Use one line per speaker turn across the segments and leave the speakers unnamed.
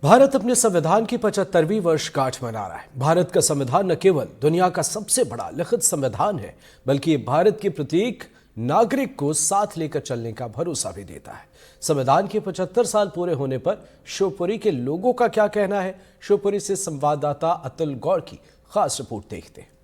भारत अपने संविधान की 75वीं वर्षगांठ मना रहा है। भारत का संविधान न केवल दुनिया का सबसे बड़ा लिखित संविधान है, बल्कि ये भारत के प्रत्येक नागरिक को साथ लेकर चलने का भरोसा भी देता है। संविधान के 75 साल पूरे होने पर शिवपुरी के लोगों का क्या कहना है, शिवपुरी से संवाददाता अतुल गौड़ की खास रिपोर्ट देखते हैं।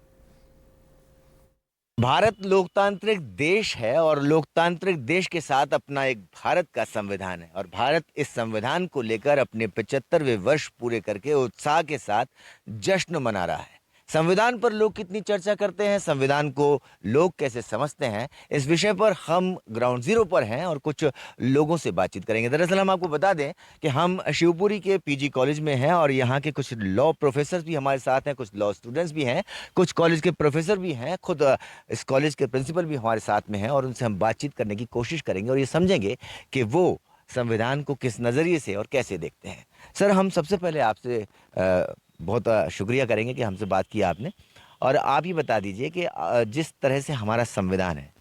भारत लोकतांत्रिक देश है और लोकतांत्रिक देश के साथ अपना एक भारत का संविधान है और भारत इस संविधान को लेकर अपने 75वें वर्ष पूरे करके उत्साह के साथ जश्न मना रहा है। संविधान पर लोग कितनी चर्चा करते हैं, संविधान को लोग कैसे समझते हैं, इस विषय पर हम ग्राउंड जीरो पर हैं और कुछ लोगों से बातचीत करेंगे। दरअसल हम आपको बता दें कि हम शिवपुरी के पीजी कॉलेज में हैं और यहाँ के कुछ लॉ प्रोफेसर भी हमारे साथ हैं, कुछ लॉ स्टूडेंट्स भी हैं, कुछ कॉलेज के प्रोफेसर भी हैं, खुद इस कॉलेज के प्रिंसिपल भी हमारे साथ में हैं और उनसे हम बातचीत करने की कोशिश करेंगे और ये समझेंगे कि वो संविधान को किस नज़रिए से और कैसे देखते हैं। सर, हम सबसे पहले आपसे बहुत शुक्रिया करेंगे कि हमसे बात की आपने, और आप ये बता दीजिए कि जिस तरह से हमारा संविधान है,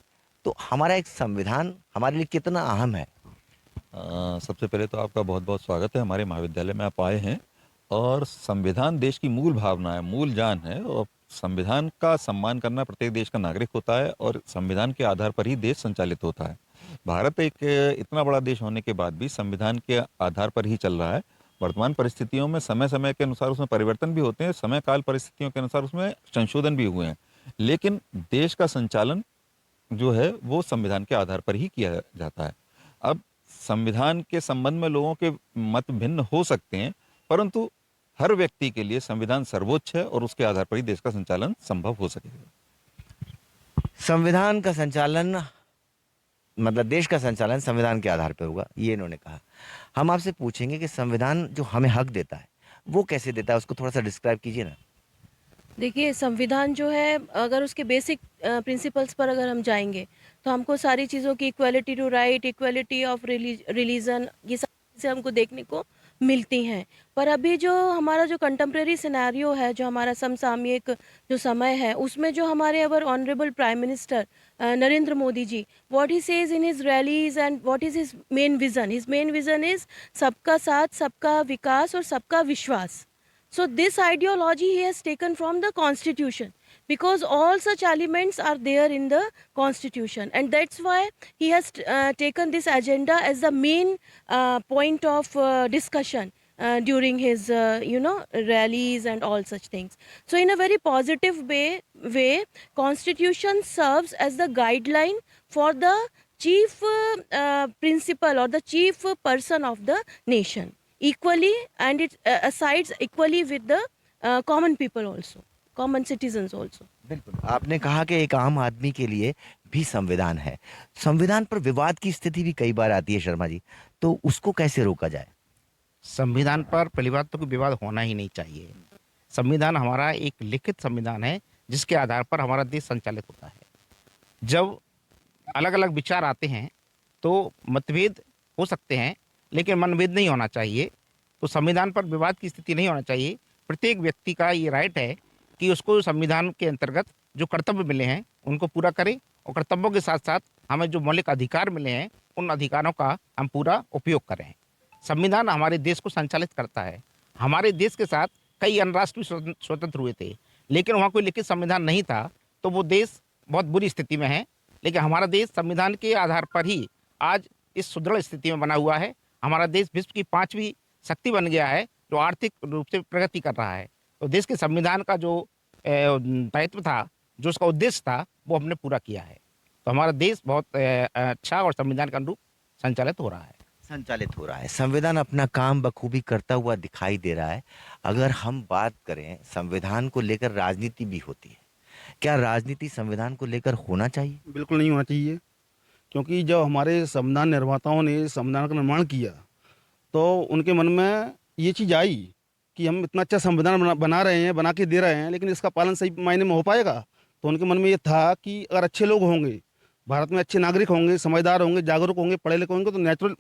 तो हमारा एक संविधान हमारे लिए कितना अहम है?
सबसे पहले तो आपका बहुत बहुत स्वागत है, हमारे महाविद्यालय में आप आए हैं। और संविधान देश की मूल भावना है, मूल जान है, और संविधान का सम्मान करना प्रत्येक देश का नागरिक होता है और संविधान के आधार पर ही देश संचालित होता है। भारत एक इतना बड़ा देश होने के बाद भी संविधान के आधार पर ही चल रहा है। वर्तमान परिस्थितियों में समय समय के अनुसार उसमें परिवर्तन भी होते हैं, समय काल परिस्थितियों के अनुसार उसमें संशोधन भी हुए हैं, लेकिन देश का संचालन जो है वो संविधान के आधार पर ही किया जाता है। अब संविधान के संबंध में लोगों के मत भिन्न हो सकते हैं, परंतु हर व्यक्ति के लिए संविधान सर्वोच्च है और उसके आधार पर ही देश का संचालन संभव हो सकेगा।
संविधान का संचालन मतलब देश का संचालन संविधान के आधार पर होगा, ये इन्होंने कहा। हम आपसे पूछेंगे कि संविधान जो हमें हक देता है वो कैसे देता है, उसको थोड़ा सा डिस्क्राइब कीजिए ना।
देखिए, संविधान जो है, अगर उसके बेसिक प्रिंसिपल्स पर अगर हम जाएंगे तो हमको सारी चीज़ों की equality to right, equality of religion, ये सारी चीज़ें हमको देखने को मिलती हैं। पर अभी जो हमारा जो कंटेम्प्रेरी सिनेरियो है, जो हमारा समसामयिक जो समय है, उसमें जो हमारे our honourable prime minister Narendra Modi ji, what he says in his rallies and what is his main vision is सबका साथ, सबका विकास और सबका विश्वास. So this ideology he has taken from the constitution, because all such elements are there in the constitution, and that's why he has taken this agenda as the main point of discussion during his rallies and all such things. So in a very positive way constitution serves as the guideline for the chief principal or the chief person of the nation equally, and it sides equally with the common people also, common citizens also.
बिल्कुल, आपने कहा कि एक आम आदमी के लिए भी संविधान है। संविधान पर विवाद की स्थिति भी कई बार आती है शर्मा जी, तो उसको कैसे रोका जाए?
संविधान पर पहली बात तो कोई विवाद होना ही नहीं चाहिए। संविधान हमारा एक लिखित संविधान है जिसके आधार पर हमारा देश संचालित होता है। जब अलग अलग विचार आते हैं तो मतभेद हो सकते हैं, लेकिन मनभेद नहीं होना चाहिए। तो संविधान पर विवाद की स्थिति नहीं होना चाहिए। प्रत्येक व्यक्ति का ये राइट है कि उसको संविधान के अंतर्गत जो कर्तव्य मिले हैं उनको पूरा करें, और कर्तव्यों के साथ साथ हमें जो मौलिक अधिकार मिले हैं उन अधिकारों का हम पूरा उपयोग करें। संविधान हमारे देश को संचालित करता है। हमारे देश के साथ कई अन्य राष्ट्र भी स्वतंत्र हुए थे, लेकिन वहाँ कोई लिखित संविधान नहीं था, तो वो देश बहुत बुरी स्थिति में है। लेकिन हमारा देश संविधान के आधार पर ही आज इस सुदृढ़ स्थिति में बना हुआ है। हमारा देश विश्व की 5वीं शक्ति बन गया है, जो आर्थिक रूप से प्रगति कर रहा है। तो देश के संविधान का जो दायित्व था, जो उसका उद्देश्य था, वो हमने पूरा किया है। तो हमारा देश बहुत अच्छा और संविधान के अनुरूप संचालित हो रहा है।
संविधान अपना काम बखूबी करता हुआ दिखाई दे रहा है। अगर हम बात करें, संविधान को लेकर राजनीति भी होती है। क्या राजनीति संविधान को लेकर होना चाहिए?
बिल्कुल नहीं होना चाहिए, क्योंकि जब हमारे संविधान निर्माताओं ने संविधान का निर्माण किया तो उनके मन में ये चीज़ आई कि हम इतना अच्छा संविधान बना रहे हैं, बना के दे रहे हैं, लेकिन इसका पालन सही मायने में हो पाएगा? तो उनके मन में ये था कि अगर अच्छे लोग होंगे, भारत में अच्छे नागरिक होंगे, समझदार होंगे, जागरूक होंगे, पढ़े लिखे होंगे, तो नेचुरल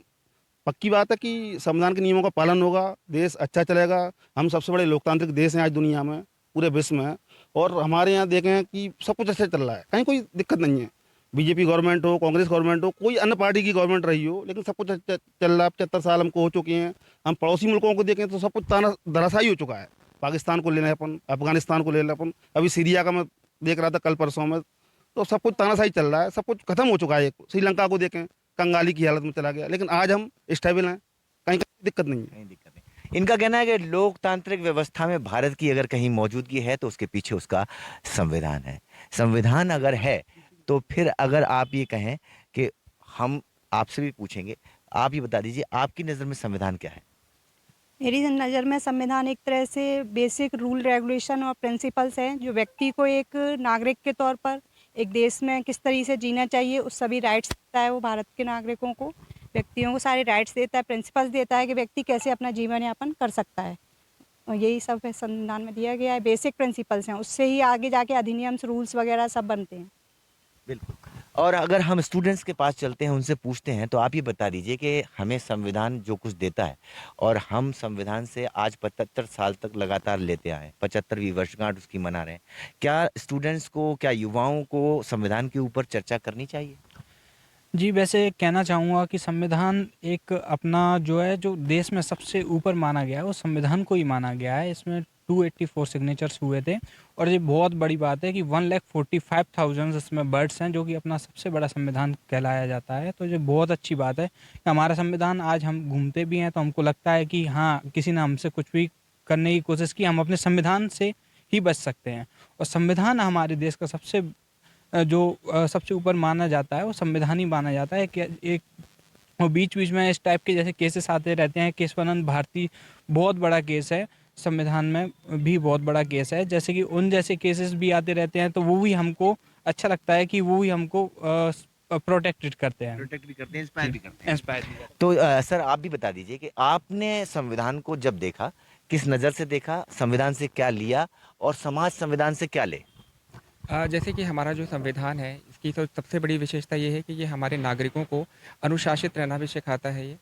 पक्की बात है कि संविधान के नियमों का पालन होगा, देश अच्छा चलेगा। हम सबसे बड़े लोकतांत्रिक देश हैं आज दुनिया में, पूरे विश्व में, और हमारे यहाँ देखें कि सब कुछ अच्छा चल रहा है, कहीं कोई दिक्कत नहीं है। बीजेपी गवर्नमेंट हो, कांग्रेस गवर्नमेंट हो, कोई अन्य पार्टी की गवर्नमेंट रही हो, लेकिन सब कुछ चल रहा है। 75 साल हमको हो चुके हैं। हम पड़ोसी मुल्कों को देखें तो सब कुछ ताना धराशायी हो चुका है। पाकिस्तान को ले लें अपन, अफगानिस्तान को ले लें अपन, अभी सीरिया का मैं देख रहा था कल परसों में, तो सब कुछ तानाशाही चल रहा है, सब कुछ खत्म हो चुका है। श्रीलंका को देखें, कंगाली की हालत में चला गया, लेकिन आज हम स्टेबल हैं, कहीं दिक्कत नहीं है।
कहीं दिक्कत नहीं। इनका कहना है कि लोकतांत्रिक व्यवस्था में भारत की अगर कहीं मौजूदगी है तो उसके पीछे उसका संविधान है। संविधान अगर है तो फिर अगर आप ये कहें कि हम आपसे भी पूछेंगे, आप ये बता दीजिए आपकी नज़र में संविधान क्या है?
मेरी नज़र में संविधान एक तरह से बेसिक रूल रेगुलेशन और प्रिंसिपल्स हैं जो व्यक्ति को एक नागरिक के तौर पर एक देश में किस तरीके से जीना चाहिए उस सभी राइट्स देता है। वो भारत के नागरिकों को, व्यक्तियों को सारे राइट्स देता है, प्रिंसिपल्स देता है कि व्यक्ति कैसे अपना जीवन यापन कर सकता है। और यही सब है संविधान में दिया गया है, बेसिक प्रिंसिपल्स हैं, उससे ही आगे जाके अधिनियम रूल्स वगैरह सब बनते हैं।
बिल्कुल। और अगर हम स्टूडेंट्स के पास चलते हैं, उनसे पूछते हैं, तो आप ये बता दीजिए कि हमें संविधान जो कुछ देता है और हम संविधान से आज 75 साल तक लगातार लेते आए हैं, 75वीं वर्षगांठ उसकी मना रहे हैं, क्या स्टूडेंट्स को, क्या युवाओं को संविधान के ऊपर चर्चा करनी चाहिए?
जी, वैसे कहना चाहूँगा कि संविधान एक अपना जो है, जो देश में सबसे ऊपर माना गया है, वो संविधान को ही माना गया है। इसमें 284 सिग्नेचर्स हुए थे और ये बहुत बड़ी बात है कि 1,45,000 इसमें वर्ड्स हैं, जो कि अपना सबसे बड़ा संविधान कहलाया जाता है। तो ये बहुत अच्छी बात है कि हमारा संविधान, आज हम घूमते भी हैं तो हमको लगता है कि हाँ, किसी ने हमसे कुछ भी करने की कोशिश की, हम अपने संविधान से ही बच सकते हैं। और संविधान हमारे देश का सबसे ऊपर माना जाता है, वो संविधान ही माना जाता है। कि एक और बीच में इस टाइप के जैसे केसेस आते रहते हैं, केशवानंद भारती बहुत बड़ा केस है, संविधान में भी बहुत बड़ा केस है, जैसे कि उन जैसे केसेस भी आते रहते हैं, तो वो भी हमको अच्छा लगता है कि वो भी हमको प्रोटेक्टेड करते हैं,
प्रोटेक्ट भी करते हैं, इंस्पायर भी करते हैं।
इंस्पायर।
तो सर आप भी बता दीजिए कि आपने संविधान को जब देखा, किस नज़र से देखा, संविधान से क्या लिया और समाज संविधान से क्या ले?
जैसे कि हमारा जो संविधान है, इसकी तो सबसे बड़ी विशेषता ये है कि ये हमारे नागरिकों को अनुशासित रहना भी सिखाता है ये।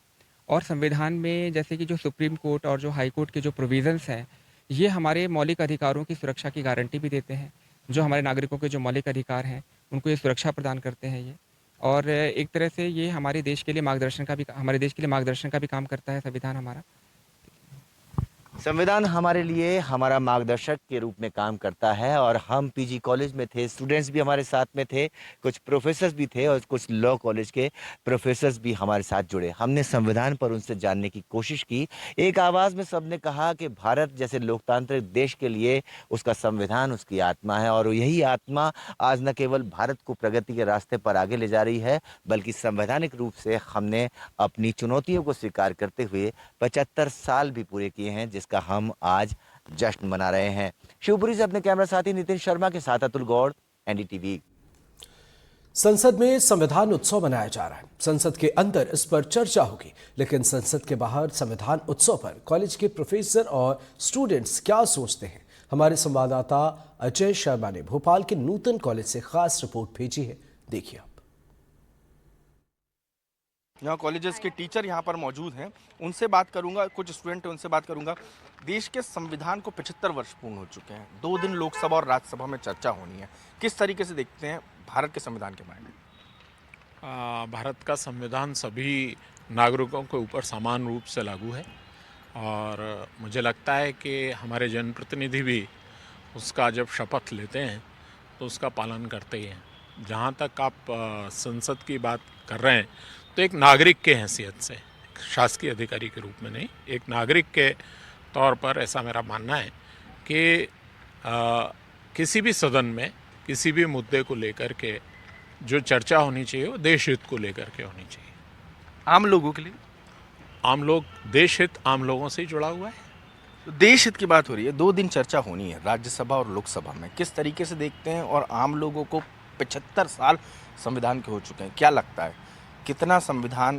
और संविधान में जैसे कि जो सुप्रीम कोर्ट और जो हाई कोर्ट के जो प्रोविज़न्स हैं, ये हमारे मौलिक अधिकारों की सुरक्षा की गारंटी भी देते हैं। जो हमारे नागरिकों के जो मौलिक अधिकार हैं, उनको ये सुरक्षा प्रदान करते हैं ये। और एक तरह से ये हमारे देश के लिए मार्गदर्शन का भी काम करता है संविधान हमारा।
संविधान हमारे लिए हमारा मार्गदर्शक के रूप में काम करता है और हम पीजी कॉलेज में थे, स्टूडेंट्स भी हमारे साथ में थे, कुछ प्रोफेसर्स भी थे और कुछ लॉ कॉलेज के प्रोफेसर्स भी हमारे साथ जुड़े। हमने संविधान पर उनसे जानने की कोशिश की। एक आवाज़ में सबने कहा कि भारत जैसे लोकतांत्रिक देश के लिए उसका संविधान उसकी आत्मा है और यही आत्मा आज न केवल भारत को प्रगति के रास्ते पर आगे ले जा रही है, बल्कि संवैधानिक रूप से हमने अपनी चुनौतियों को स्वीकार करते हुए 75 साल भी पूरे किए हैं, जिसका हम आज जश्न मना रहे हैं। शिवपुरी से अपने कैमरा साथी नितिन शर्मा के साथ अतुल गौड़, एनडीटीवी।
संसद में संविधान उत्सव मनाया जा रहा है। संसद के अंदर इस पर चर्चा होगी, लेकिन संसद के बाहर संविधान उत्सव पर कॉलेज के प्रोफेसर और स्टूडेंट्स क्या सोचते हैं, हमारे संवाददाता अजय शर्मा ने भोपाल के नूतन कॉलेज से खास रिपोर्ट भेजी है, देखिए आप।
यहाँ कॉलेजेस के टीचर यहाँ पर मौजूद हैं, उनसे बात करूंगा, कुछ स्टूडेंट हैं उनसे बात करूंगा। देश के संविधान को 75 वर्ष पूर्ण हो चुके हैं, 2 दिन लोकसभा और राज्यसभा में चर्चा होनी है, किस तरीके से देखते हैं भारत के संविधान के बारे में?
भारत का संविधान सभी नागरिकों के ऊपर समान रूप से लागू है और मुझे लगता है कि हमारे जनप्रतिनिधि भी उसका जब शपथ लेते हैं तो उसका पालन करते ही हैं। जहाँ तक आप संसद की बात कर रहे हैं, तो एक नागरिक के हैसियत से, शासकीय अधिकारी के रूप में नहीं, एक नागरिक के तौर पर ऐसा मेरा मानना है कि किसी भी सदन में किसी भी मुद्दे को लेकर के जो चर्चा होनी चाहिए वो देश हित को लेकर के होनी चाहिए।
आम लोगों के लिए?
आम लोग, देश हित आम लोगों से ही जुड़ा हुआ है।
तो देश हित की बात हो रही है, 2 दिन चर्चा होनी है राज्यसभा और लोकसभा में, किस तरीके से देखते हैं? और आम लोगों को 75 साल संविधान के हो चुके हैं, क्या लगता है कितना संविधान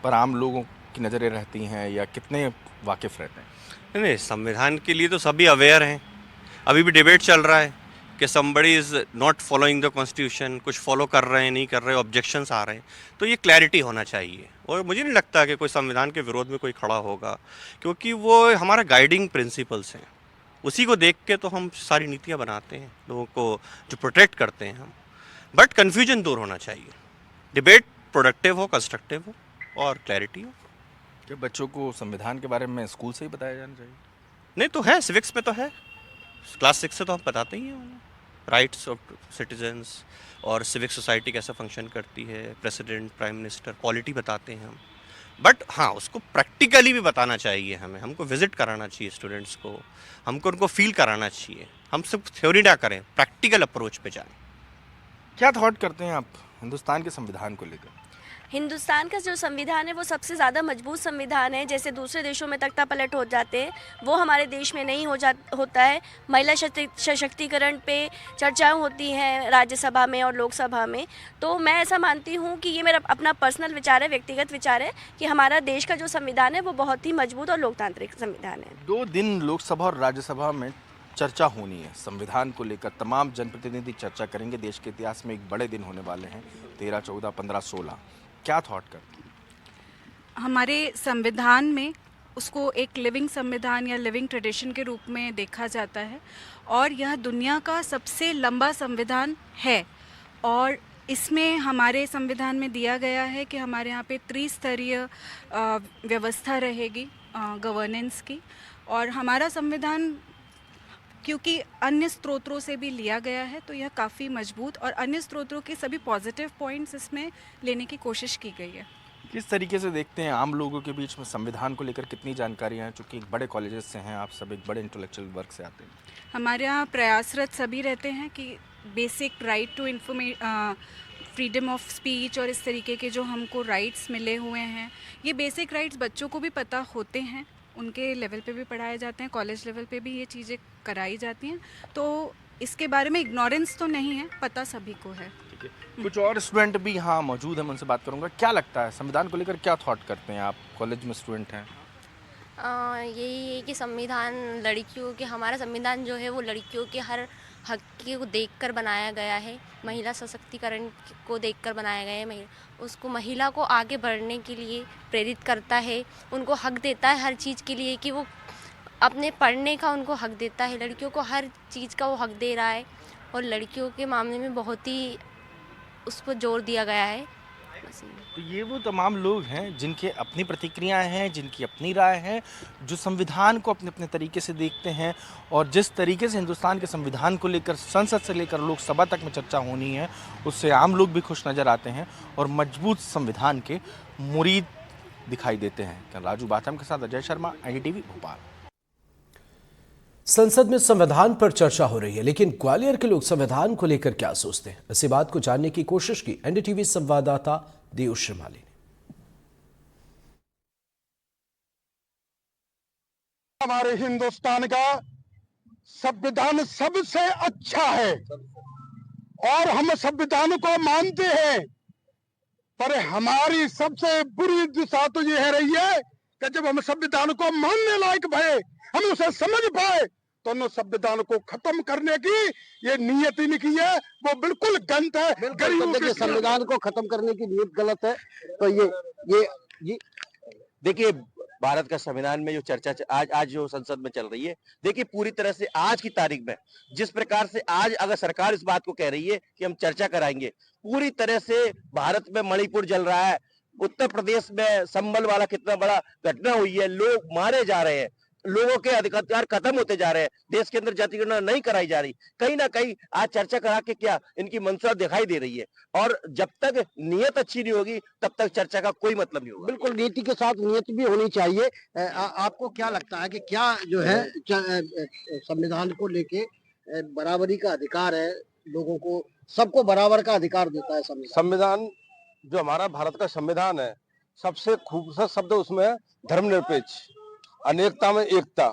पर आम लोगों की नज़रें रहती हैं या कितने वाकिफ़ रहते हैं?
नहीं, संविधान के लिए तो सभी अवेयर हैं। अभी भी डिबेट चल रहा है कि somebody is not following the constitution, कुछ फॉलो कर रहे हैं, नहीं कर रहे, ऑब्जेक्शंस आ रहे हैं। तो ये क्लैरिटी होना चाहिए और मुझे नहीं लगता कि कोई संविधान के विरोध में कोई खड़ा होगा, क्योंकि वो हमारा गाइडिंग प्रिंसिपल्स हैं। उसी को देख के तो हम सारी नीतियाँ बनाते हैं, लोगों को जो प्रोटेक्ट करते हैं हम। बट कन्फ्यूजन दूर होना चाहिए, डिबेट प्रोडक्टिव हो, कंस्ट्रक्टिव हो और क्लैरिटी हो।
क्या बच्चों को संविधान के बारे में स्कूल से ही बताया जाना चाहिए?
नहीं तो है, सिविक्स में तो है, क्लास 6 से तो हम बताते ही हैं उन्हें राइट्स ऑफ सिटीजन्स और सिविक सोसाइटी कैसे फंक्शन करती है, प्रेसिडेंट, प्राइम मिनिस्टर, पॉलिटी बताते हैं हम। बट हाँ, उसको प्रैक्टिकली भी बताना चाहिए हमें, हमको विजिट कराना चाहिए स्टूडेंट्स को, हमको उनको फील कराना चाहिए। हम सिर्फ थ्योरी ना करें, प्रैक्टिकल अप्रोच पे जाएं।
क्या थॉट करते हैं आप हिंदुस्तान के संविधान को लेकर?
हिंदुस्तान का जो संविधान है वो सबसे ज़्यादा मजबूत संविधान है। जैसे दूसरे देशों में तख्ता पलट हो जाते हैं, वो हमारे देश में नहीं होता है। महिला सशक्तिकरण पे चर्चाएं होती हैं राज्यसभा में और लोकसभा में। तो मैं ऐसा मानती हूँ कि ये मेरा अपना पर्सनल विचार है, व्यक्तिगत विचार है कि हमारा देश का जो संविधान है वो बहुत ही मजबूत और लोकतांत्रिक संविधान है।
2 दिन लोकसभा और राज्यसभा में चर्चा होनी है संविधान को लेकर, तमाम जनप्रतिनिधि चर्चा करेंगे। देश के इतिहास में एक बड़े दिन होने वाले हैं, 13, 14, 15, 16। क्या थॉट करते हैं?
हमारे संविधान में उसको एक लिविंग संविधान या लिविंग ट्रेडिशन के रूप में देखा जाता है और यह दुनिया का सबसे लंबा संविधान है। और इसमें हमारे संविधान में दिया गया है कि हमारे यहाँ पे त्रिस्तरीय व्यवस्था रहेगी गवर्नेंस की। और हमारा संविधान क्योंकि अन्य स्रोतों से भी लिया गया है तो यह काफ़ी मजबूत और अन्य स्रोतों के सभी पॉजिटिव पॉइंट्स इसमें लेने की कोशिश की गई है।
किस तरीके से देखते हैं आम लोगों के बीच में संविधान को लेकर कितनी जानकारियां हैं? चूँकि एक बड़े कॉलेजेस से हैं आप, सब एक बड़े इंटेलेक्चुअल वर्क से आते हैं।
हमारे यहाँ प्रयासरत सभी रहते हैं कि basic right to freedom of speech और इस तरीके के जो हमको राइट्स मिले हुए हैं, ये बेसिक राइट्स बच्चों को भी पता होते हैं, उनके लेवल पे भी पढ़ाए जाते हैं, कॉलेज लेवल पे भी ये चीज़ें कराई जाती हैं। तो इसके बारे में इग्नोरेंस तो नहीं है, पता सभी को है।
ठीक है, कुछ और स्टूडेंट भी यहाँ मौजूद हैं, मैं उनसे बात करूँगा। क्या लगता है संविधान को लेकर क्या थॉट करते हैं आप? कॉलेज में स्टूडेंट हैं।
यही है कि संविधान लड़कियों के, हमारा संविधान जो है वो लड़कियों के हर हक को देखकर बनाया गया है, महिला सशक्तिकरण को देखकर बनाया गया है। उसको महिला को आगे बढ़ने के लिए प्रेरित करता है, उनको हक देता है हर चीज़ के लिए कि वो अपने पढ़ने का उनको हक देता है, लड़कियों को हर चीज़ का वो हक दे रहा है और लड़कियों के मामले में बहुत ही उस पर जोर दिया गया है।
तो ये वो तमाम लोग हैं जिनके अपनी प्रतिक्रियाएं हैं, जिनकी अपनी राय है, जो संविधान को अपने अपने तरीके से देखते हैं। और जिस तरीके से हिंदुस्तान के संविधान को लेकर संसद से लेकर लोकसभा तक में चर्चा होनी है, उससे आम लोग भी खुश नज़र आते हैं और मजबूत संविधान के मुरीद दिखाई देते हैं। राजू बाथम के साथ अजय शर्मा, NDTV भोपाल।
संसद में संविधान पर चर्चा हो रही है, लेकिन ग्वालियर के लोग संविधान को लेकर क्या सोचते हैं, इसी बात को जानने की कोशिश की NDTV संवाददाता देव श्रीमाली ने।
हमारे हिंदुस्तान का संविधान सबसे अच्छा है और हम संविधान को मानते हैं, पर हमारी सबसे बुरी दिशा तो ये है रही है कि जब हम संविधान को मानने लायक भये, हम उसे समझ पाए, तो न संविधान को खत्म करने की ये नियत इनकी है, वो बिल्कुल गलत है।
देखिए, संविधान को खत्म करने की नियत गलत है। तो ये
देखिए, भारत का संविधान में जो चर्चा आज जो संसद में चल रही है, देखिए पूरी तरह से आज की तारीख में जिस प्रकार से आज अगर सरकार इस बात को कह रही है कि हम चर्चा कराएंगे, पूरी तरह से भारत में मणिपुर जल रहा है, उत्तर प्रदेश में संभल वाला कितना बड़ा घटना हुई है, लोग मारे जा रहे हैं, लोगों के अधिकार खत्म होते जा रहे हैं, देश के अंदर जातिगणना नहीं कराई जा रही। कहीं ना कहीं आज चर्चा करा के क्या इनकी मंशा दिखाई दे रही है और जब तक नियत अच्छी नहीं होगी तब तक चर्चा का कोई मतलब नहीं होगा।
बिल्कुल, नीति के साथ नियत भी होनी चाहिए। आपको क्या लगता है कि क्या जो है संविधान को लेके बराबरी का अधिकार है, लोगों को सबको बराबर का अधिकार देता है
संविधान? जो हमारा भारत का संविधान है, सबसे खूबसूरत शब्द उसमें है धर्मनिरपेक्ष, अनेकता में एकता।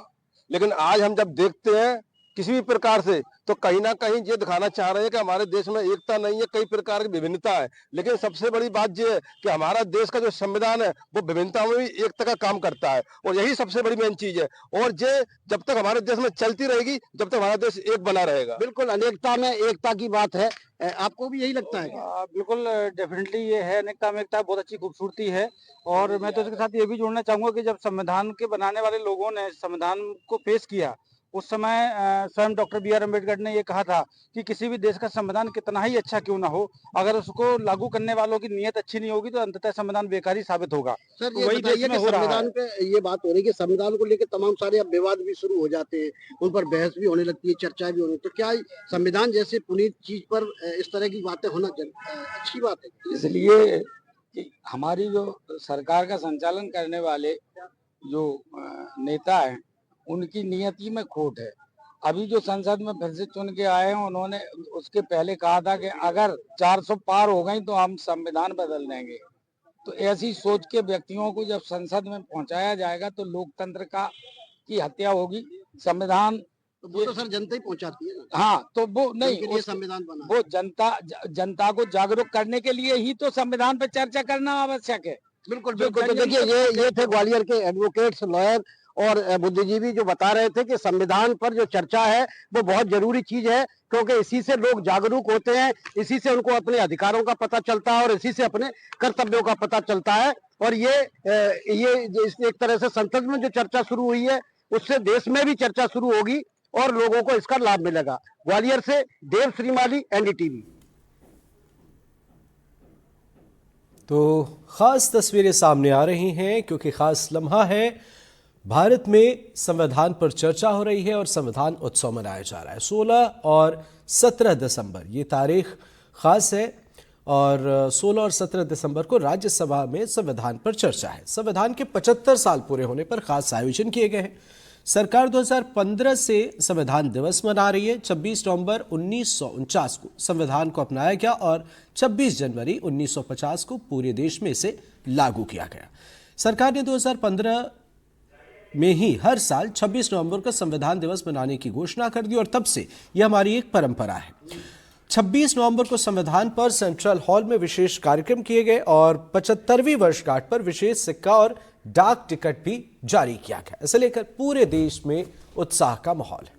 लेकिन आज हम जब देखते हैं किसी भी प्रकार से, तो कहीं ना कहीं ये दिखाना चाह रहे हैं कि हमारे देश में एकता नहीं है, कई प्रकार की विभिन्नता है। लेकिन सबसे बड़ी बात ये है कि हमारा देश का जो संविधान है वो विभिन्नता में भी एकता का काम करता है और यही सबसे बड़ी मेन चीज है। और ये जब तक हमारे देश में चलती रहेगी, जब तक हमारा देश एक बना रहेगा।
बिल्कुल, अनेकता में एकता की बात है। आपको भी यही लगता है?
बिल्कुल, डेफिनेटली ये है, अनेकता में एकता बहुत अच्छी खूबसूरती है। और मैं तो इसके साथ ये भी जोड़ना चाहूंगा कि जब संविधान के बनाने वाले लोगों ने संविधान को पेश किया, उस समय स्वयं डॉक्टर बी आर अम्बेडकर ने ये कहा था कि किसी भी देश का संविधान कितना ही अच्छा क्यों ना हो, अगर उसको लागू करने वालों की नीयत अच्छी नहीं होगी तो अंततः संविधान बेकार ही साबित होगा।
सर
तो
ये
वही
बताइए
देश में
कि
हो रहा है।
संविधान पे ये बात हो रही है कि संविधान को लेकर तमाम सारे अब विवाद भी शुरू हो जाते हैं, उन पर बहस भी होने लगती है, चर्चा भी होने, तो क्या संविधान जैसे पुनीत चीज पर इस तरह की बातें होना अच्छी बात है?
इसलिए कि हमारी जो सरकार का संचालन करने वाले जो नेता हैं उनकी नियति में खोट है। अभी जो संसद में फिर से चुन के आए हैं उन्होंने उसके पहले कहा था कि अगर 400 पार हो गई तो हम संविधान बदल देंगे। तो ऐसी सोच के व्यक्तियों को जब संसद में पहुंचाया जाएगा तो लोकतंत्र की हत्या होगी। संविधान
तो वो तो सर जनता ही पहुंचाती है ना।
हाँ, तो वो नहीं,
उनके लिए संविधान बना,
वो जनता को जागरूक करने के लिए ही तो संविधान पर चर्चा करना आवश्यक है।
बिल्कुल बिल्कुल। तो देखिए ये थे ग्वालियर के एडवोकेट्स, लॉयर और बुद्धिजीवी जो बता रहे थे कि संविधान पर जो चर्चा है वो बहुत जरूरी चीज है, क्योंकि इसी से लोग जागरूक होते हैं, इसी से उनको अपने अधिकारों का पता चलता है और इसी से अपने कर्तव्यों का पता चलता है। और ये एक तरह से संसद में जो चर्चा शुरू हुई है उससे देश में भी चर्चा शुरू होगी और लोगों को इसका लाभ मिलेगा। ग्वालियर से देव श्रीमाली, एनडीटीवी।
तो खास तस्वीरें सामने आ रही हैं क्योंकि खास लम्हा है, भारत में संविधान पर चर्चा हो रही है और संविधान उत्सव मनाया जा रहा है। 16 और 17 दिसंबर ये तारीख खास है और 16 और 17 दिसंबर को राज्यसभा में संविधान पर चर्चा है। संविधान के 75 साल पूरे होने पर खास आयोजन किए गए हैं। सरकार 2015 से संविधान दिवस मना रही है। 26 नवंबर 1949 को संविधान को अपनाया गया और 26 जनवरी 1950 को पूरे देश में इसे लागू किया गया। सरकार ने 2015 में ही हर साल 26 नवंबर को संविधान दिवस मनाने की घोषणा कर दी और तब से यह हमारी एक परंपरा है। 26 नवंबर को संविधान पर सेंट्रल हॉल में विशेष कार्यक्रम किए गए और 75वीं वर्षगांठ पर विशेष सिक्का और डाक टिकट भी जारी किया गया। इसे लेकर पूरे देश में उत्साह का माहौल है।